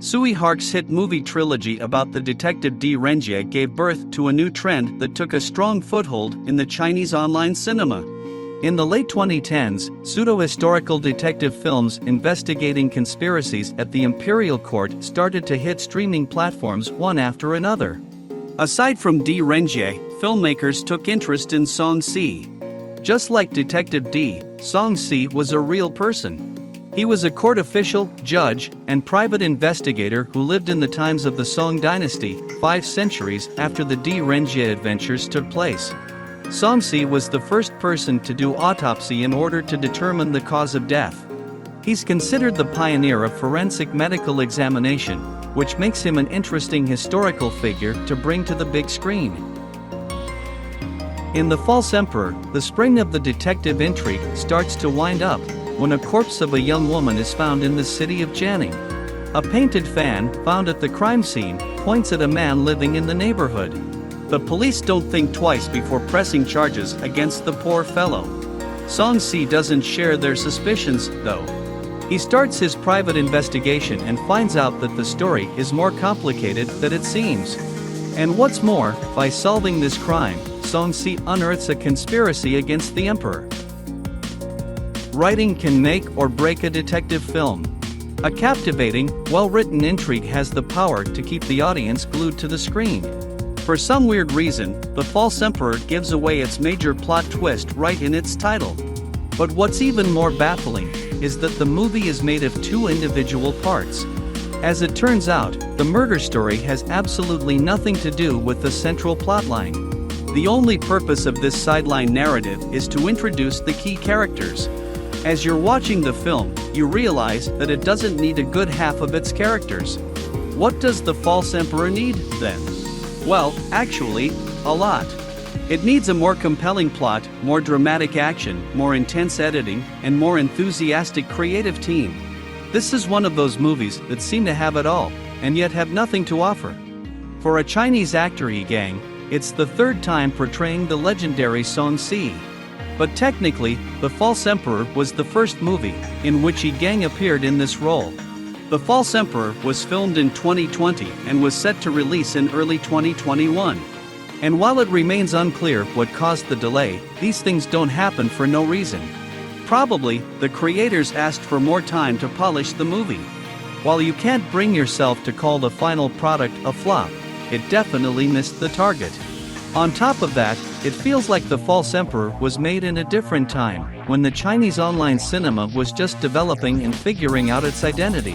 Sui Hark's hit movie trilogy about the detective Di Renjie gave birth to a new trend that took a strong foothold in the Chinese online cinema. In the late 2010s, pseudo-historical detective films investigating conspiracies at the imperial court started to hit streaming platforms one after another. Aside from Di Renjie, filmmakers took interest in Song Si. Just like Detective D, Song Si was a real person. He was a court official, judge, and private investigator who lived in the times of the Song dynasty, 5 centuries after the Di Renjie adventures took place. Song Si was the first person to do autopsy in order to determine the cause of death. He's considered the pioneer of forensic medical examination, which makes him an interesting historical figure to bring to the big screen. In The False Emperor, the spring of the detective intrigue starts to wind up when a corpse of a young woman is found in the city of Jianing. A painted fan found at the crime scene points at a man living in the neighborhood. The police don't think twice before pressing charges against the poor fellow. Song Si doesn't share their suspicions, though. He starts his private investigation and finds out that the story is more complicated than it seems. And what's more, by solving this crime, Song Si unearths a conspiracy against the emperor. Writing can make or break a detective film. A captivating, well-written intrigue has the power to keep the audience glued to the screen. For some weird reason, The False Emperor gives away its major plot twist right in its title. But what's even more baffling is that the movie is made of 2 individual parts. As it turns out, the murder story has absolutely nothing to do with the central plotline. The only purpose of this sideline narrative is to introduce the key characters. As you're watching the film, you realize that it doesn't need a good half of its characters. What does The False Emperor need, then? Well, actually, a lot. It needs a more compelling plot, more dramatic action, more intense editing, and more enthusiastic creative team. This is one of those movies that seem to have it all, and yet have nothing to offer. For a Chinese actor gang, it's the 3rd time portraying the legendary Song Si. But technically, The False Emperor was the first movie in which gang appeared in this role. The False Emperor was filmed in 2020 and was set to release in early 2021. And while it remains unclear what caused the delay, these things don't happen for no reason. Probably, the creators asked for more time to polish the movie. While you can't bring yourself to call the final product a flop, it definitely missed the target. On top of that, it feels like The False Emperor was made in a different time, when the Chinese online cinema was just developing and figuring out its identity.